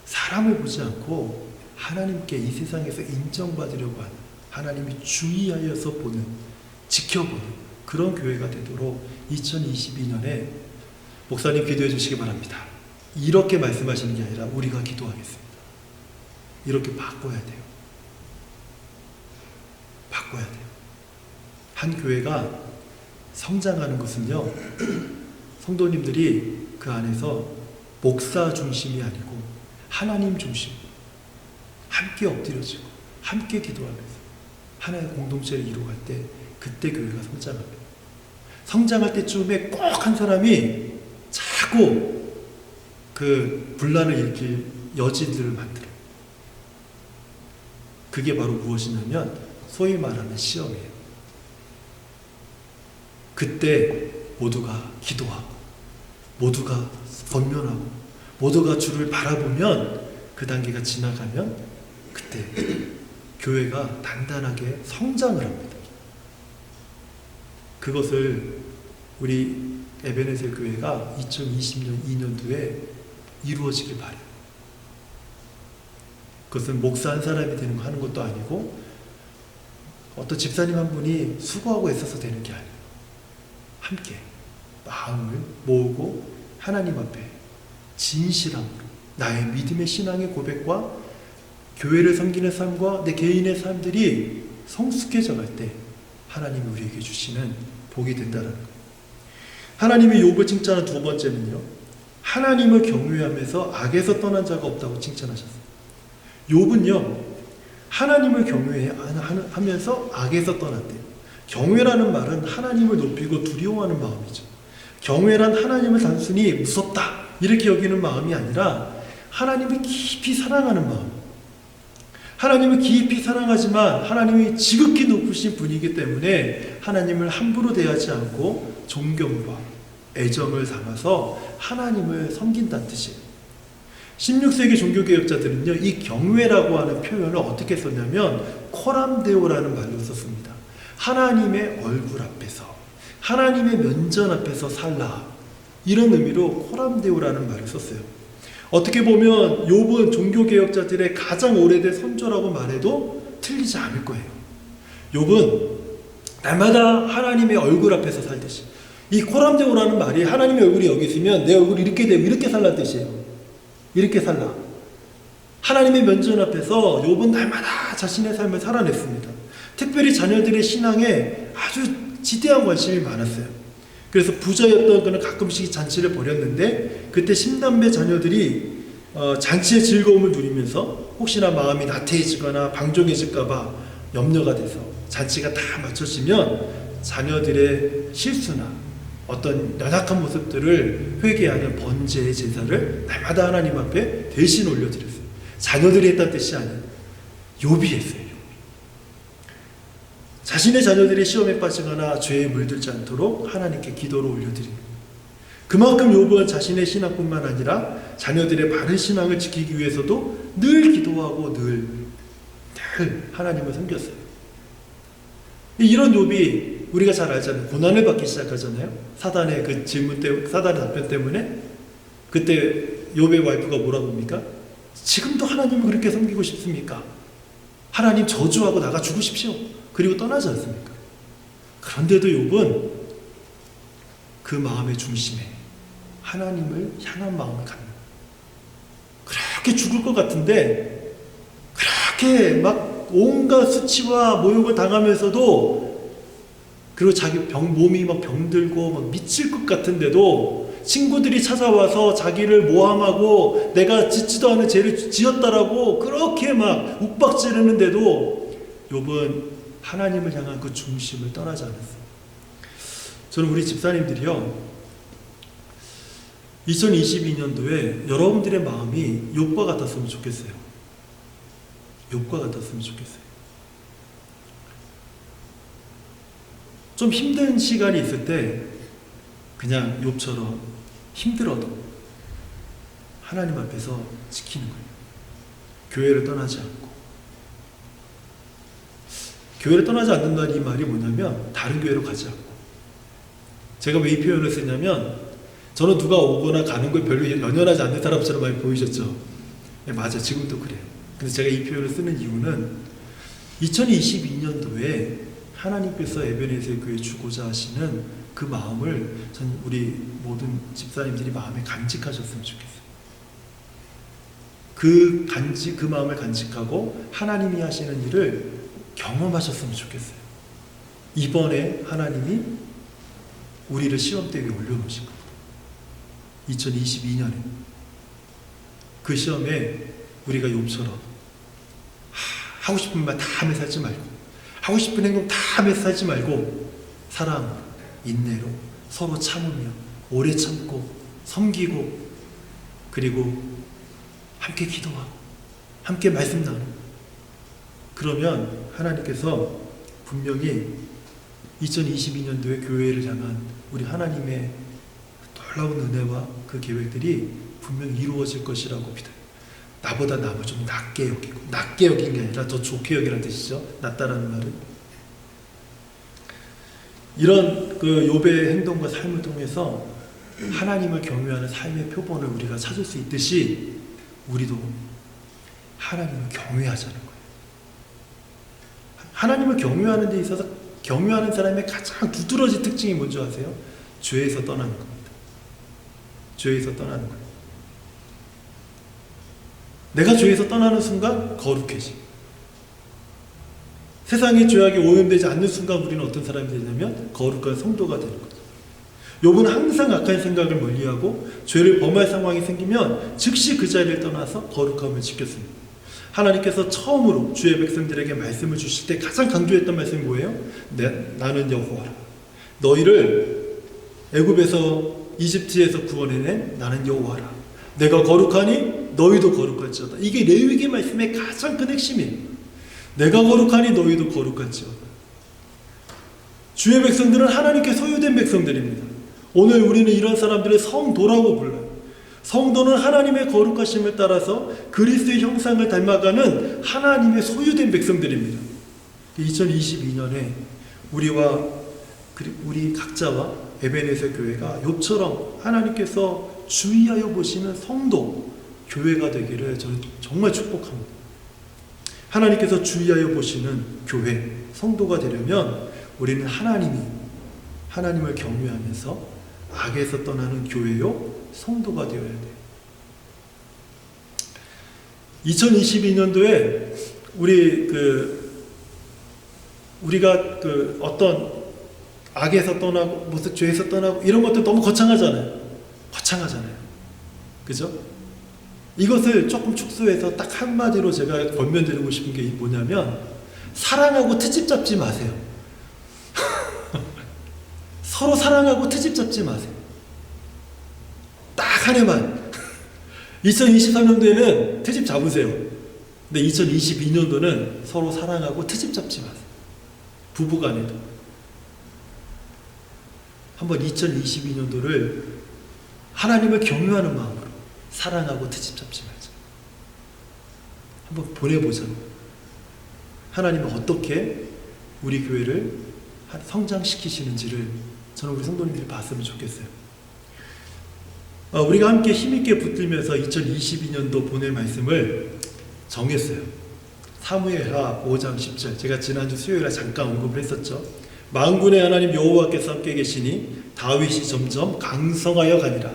사람을 보지 않고 하나님께 이 세상에서 인정받으려고 하는, 하나님이 주의하여서 보는, 지켜보는 그런 교회가 되도록 2022년에 목사님 기도해 주시기 바랍니다. 이렇게 말씀하시는 게 아니라 우리가 기도하겠습니다. 이렇게 바꿔야 돼요. 바꿔야 돼요. 한 교회가 성장하는 것은요, 성도님들이 그 안에서 목사 중심이 아니고 하나님 중심, 함께 엎드려지고 함께 기도하면서 하나의 공동체를 이루어갈 때, 그때 교회가 성장합니다. 성장할 때쯤에 꼭 한 사람이 자꾸 그 분란을 일으킬 여지들을 만들어요. 그게 바로 무엇이냐면 소위 말하는 시험이에요. 그때 모두가 기도하고, 모두가 권면하고, 모두가 주를 바라보면, 그 단계가 지나가면 그때 교회가 단단하게 성장을 합니다. 그것을 우리 에베네셀 교회가 2020년 2년도에 이루어지길 바래요. 그것은 목사 한 사람이 하는 것도 아니고 어떤 집사님 한 분이 수고하고 애써서 되는 게 아니에요. 함께 마음을 모으고 하나님 앞에 진실함으로 나의 믿음의 신앙의 고백과 교회를 섬기는 삶과 내 개인의 삶들이 성숙해져 갈 때 하나님이 우리에게 주시는 복이 된다는 거예요. 하나님이 욥을 칭찬한 두 번째는요, 하나님을 경외하면서 악에서 떠난 자가 없다고 칭찬하셨어요. 욥은요, 하나님을 경외하면서 악에서 떠났대요. 경외라는 말은 하나님을 높이고 두려워하는 마음이죠. 경외란 하나님을 단순히 무섭다 이렇게 여기는 마음이 아니라 하나님을 깊이 사랑하는 마음. 하나님을 깊이 사랑하지만 하나님이 지극히 높으신 분이기 때문에 하나님을 함부로 대하지 않고 존경과 애정을 담아서 하나님을 섬긴다는 뜻이에요. 16세기 종교개혁자들은요, 이 경외라고 하는 표현을 어떻게 썼냐면 코람데오라는 말로 썼습니다. 하나님의 얼굴 앞에서, 하나님의 면전 앞에서 살라, 이런 의미로 코람데오라는 말을 썼어요. 어떻게 보면 욥은 종교개혁자들의 가장 오래된 선조라고 말해도 틀리지 않을 거예요. 욥은 날마다 하나님의 얼굴 앞에서 살듯이, 이 코람데오라는 말이 하나님의 얼굴이 여기 있으면 내 얼굴이 이렇게 되고 이렇게 살라는 뜻이에요. 이렇게 살라. 하나님의 면전 앞에서 욥은 날마다 자신의 삶을 살아냈습니다. 특별히 자녀들의 신앙에 아주 지대한 관심이 많았어요. 그래서 부자였던 그는 가끔씩 잔치를 벌였는데 그때 10남매 자녀들이 잔치의 즐거움을 누리면서 혹시나 마음이 나태해지거나 방종해질까봐 염려가 돼서 잔치가 다 마쳐지면 자녀들의 실수나 어떤 연약한 모습들을 회개하는 번제의 제사를 날마다 하나님 앞에 대신 올려드렸어요. 자녀들이 했다는 뜻이 아니에요. 욥이 했어요. 자신의 자녀들이 시험에 빠지거나 죄에 물들지 않도록 하나님께 기도로 올려드립니다. 그만큼 욥은 자신의 신앙뿐만 아니라 자녀들의 바른 신앙을 지키기 위해서도 늘 기도하고 늘 하나님을 섬겼어요. 이런 욥이 우리가 잘 알잖아요. 고난을 받기 시작하잖아요. 사단의 그 질문 때문에, 사단의 답변 때문에. 그때 욥의 와이프가 뭐라고 합니까? 지금도 하나님을 그렇게 섬기고 싶습니까? 하나님 저주하고 나가 죽으십시오. 그리고 떠나지 않습니까? 그런데도 욥은 그 마음의 중심에 하나님을 향한 마음을 갖는, 그렇게 죽을 것 같은데 그렇게 막 온갖 수치와 모욕을 당하면서도, 그리고 자기 몸이 막 병들고 막 미칠 것 같은데도 친구들이 찾아와서 자기를 모함하고 내가 짓지도 않은 죄를 지었다라고 그렇게 막 욱박지르는데도 욥은 하나님을 향한 그 중심을 떠나지 않았어요. 저는 우리 집사님들이요, 2022년도에 여러분들의 마음이 욥과 같았으면 좋겠어요. 욥과 같았으면 좋겠어요. 좀 힘든 시간이 있을 때 그냥 욥처럼 힘들어도 하나님 앞에서 지키는 거예요. 교회를 떠나지 않고. 교회를 떠나지 않는다는 이 말이 뭐냐면 다른 교회로 가지 않고. 제가 왜 이 표현을 쓰냐면 저는 누가 오거나 가는 걸 별로 연연하지 않는 사람처럼 많이 보이셨죠? 네, 맞아요. 지금도 그래요. 근데 제가 이 표현을 쓰는 이유는 2022년도에 하나님께서 에베네셀 교회에 주고자 하시는 그 마음을 전 우리 모든 집사님들이 마음에 간직하셨으면 좋겠어요. 그 마음을 간직하고 하나님이 하시는 일을 경험하셨으면 좋겠어요. 이번에 하나님이 우리를 시험대 위에 올려놓으신 겁니다. 2022년에 그 시험에 우리가 욥처럼 하고 싶은 말 다 하며 살지 말고, 하고 싶은 행동 다 하며 살지 말고 사랑으로, 인내로 서로 참으며 오래 참고 섬기고, 그리고 함께 기도하고 함께 말씀 나누고, 그러면 하나님께서 분명히 2022년도에 교회를 향한 우리 하나님의 놀라운 은혜와 그 계획들이 분명히 이루어질 것이라고 믿어요. 나보다 남을 좀 낮게 여기고, 낮게 여긴 게 아니라 더 좋게 여기라는 뜻이죠. 낮다라는 말은. 이런 그 욥의 행동과 삶을 통해서 하나님을 경외하는 삶의 표본을 우리가 찾을 수 있듯이 우리도 하나님을 경외하자는 거예요. 하나님을 경외하는 데 있어서 경외하는 사람의 가장 두드러진 특징이 뭔지 아세요? 죄에서 떠나는 겁니다. 죄에서 떠나는 거예요. 내가 죄에서 떠나는 순간 거룩해지. 세상의 죄악에 오염되지 않는 순간 우리는 어떤 사람이 되냐면 거룩한 성도가 되는 거죠. 욥은 항상 악한 생각을 멀리하고 죄를 범할 상황이 생기면 즉시 그 자리를 떠나서 거룩함을 지켰습니다. 하나님께서 처음으로 주의 백성들에게 말씀을 주실 때 가장 강조했던 말씀이 뭐예요? 나는 여호와라. 너희를 애굽에서 이집트에서 구원해낸 나는 여호와라. 내가 거룩하니 너희도 거룩할지어다. 이게 레위기 말씀의 가장 큰 핵심이에요. 내가 거룩하니 너희도 거룩할지어다. 주의 백성들은 하나님께 소유된 백성들입니다. 오늘 우리는 이런 사람들을 성도라고 불러요. 성도는 하나님의 거룩하심을 따라서 그리스도의 형상을 닮아가는 하나님의 소유된 백성들입니다. 2022년에 우리 각자와 에베네zer 교회가 욥처럼 하나님께서 주의하여 보시는 성도 교회가 되기를 저는 정말 축복합니다. 하나님께서 주의하여 보시는 교회, 성도가 되려면 우리는 하나님을 경외하면서 악에서 떠나는 교회요 성도가 되어야 돼요. 2022년도에 우리가 어떤 악에서 떠나고 무슨 죄에서 떠나고 이런 것들 너무 거창하잖아요. 그죠? 이것을 조금 축소해서 딱 한마디로 제가 권면드리고 싶은 게 뭐냐면 사랑하고 트집 잡지 마세요. 서로 사랑하고 트집 잡지 마세요. 딱 한 해만. 2023년도에는 트집 잡으세요. 근데 2022년도는 서로 사랑하고 트집 잡지 마세요. 부부간에도. 한번 2022년도를 하나님을 경외하는 마음으로 사랑하고 트집 잡지 말자. 한번 보내보자. 하나님은 어떻게 우리 교회를 성장시키시는지를 저는 우리 성도님들이 봤으면 좋겠어요. 우리가 함께 힘있게 붙들면서 2022년도 보낼 말씀을 정했어요. 사무엘하 5장 10절. 제가 지난주 수요일에 잠깐 언급을 했었죠. 만군의 하나님 여호와께서 함께 계시니 다윗이 점점 강성하여 가니라.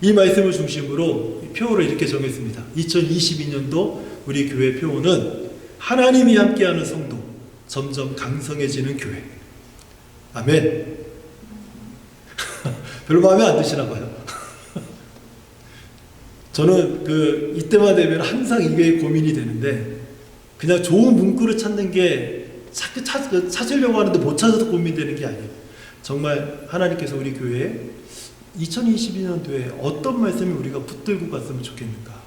이 말씀을 중심으로 표어를 이렇게 정했습니다. 2022년도 우리 교회 표어는 하나님이 함께하는 성도, 점점 강성해지는 교회. 아멘. 별로 마음에 안 드시나 봐요. 저는 이때만 되면 항상 이게 고민이 되는데 그냥 좋은 문구를 찾는 게 찾으려고 하는데 못 찾아서 고민되는 게 아니에요. 정말 하나님께서 우리 교회에 2022년도에 어떤 말씀을 우리가 붙들고 갔으면 좋겠는가.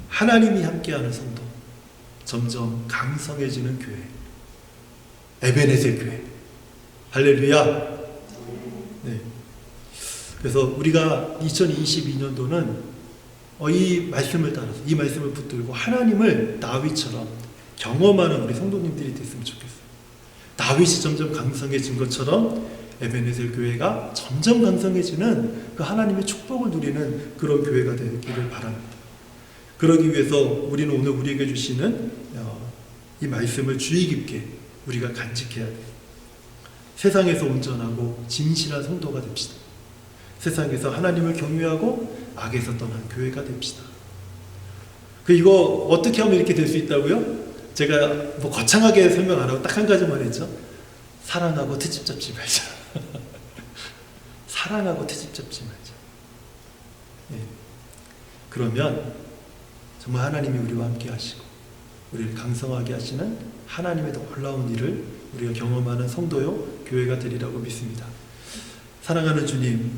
하나님이 함께하는 성도, 점점 강성해지는 교회, 에베네zer 교회. 할렐루야. 네. 그래서 우리가 2022년도는 이 말씀을 따라서 이 말씀을 붙들고 하나님을 다윗처럼 경험하는 우리 성도님들이 됐으면 좋겠어요. 다윗이 점점 강성해진 것처럼 에베네zer 교회가 점점 강성해지는 그 하나님의 축복을 누리는 그런 교회가 되기를 바랍니다. 그러기 위해서 우리는 오늘 우리에게 주시는 이 말씀을 주의 깊게 우리가 간직해야 돼요. 세상에서 온전하고 진실한 성도가 됩시다. 세상에서 하나님을 경외하고 악에서 떠난 교회가 됩시다. 이거 어떻게 하면 이렇게 될 수 있다고요? 제가 거창하게 설명 안 하고 딱 한 가지만 했죠. 사랑하고 트집 잡지 말자. 사랑하고 트집 잡지 말자. 네. 그러면 정말 하나님이 우리와 함께 하시고 우리를 강성하게 하시는 하나님의 놀라운 일을 우리가 경험하는 성도요 교회가 되리라고 믿습니다. 사랑하는 주님,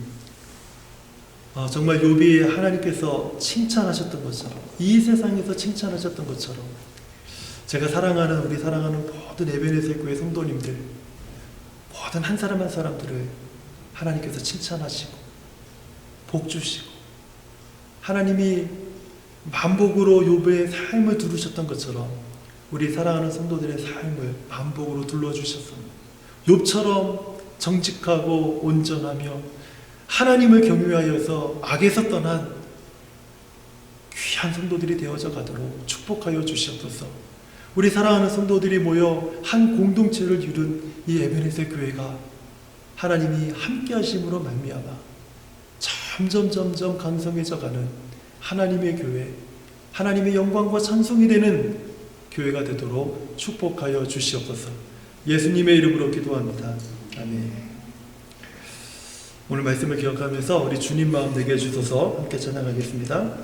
정말 욥이 하나님께서 칭찬하셨던 것처럼 이 세상에서 칭찬하셨던 것처럼 제가 우리 사랑하는 모든 에베네zer 교회 성도님들, 모든 한 사람 한 사람들을 하나님께서 칭찬하시고 복 주시고 하나님이 만복으로 욥의 삶을 두르셨던 것처럼 우리 사랑하는 성도들의 삶을 반복으로 둘러주셔서 욥처럼 정직하고 온전하며 하나님을 경외하여서 악에서 떠난 귀한 성도들이 되어져 가도록 축복하여 주시옵소서. 우리 사랑하는 성도들이 모여 한 공동체를 이룬 이 에베네셀 교회가 하나님이 함께 하심으로 말미암아 점점 강성해져 가는 하나님의 교회, 하나님의 영광과 찬송이 되는 교회가 되도록 축복하여 주시옵소서. 예수님의 이름으로 기도합니다. 아멘. 오늘 말씀을 기억하면서 우리 주님 마음 되게 해주셔서 함께 찬양하겠습니다.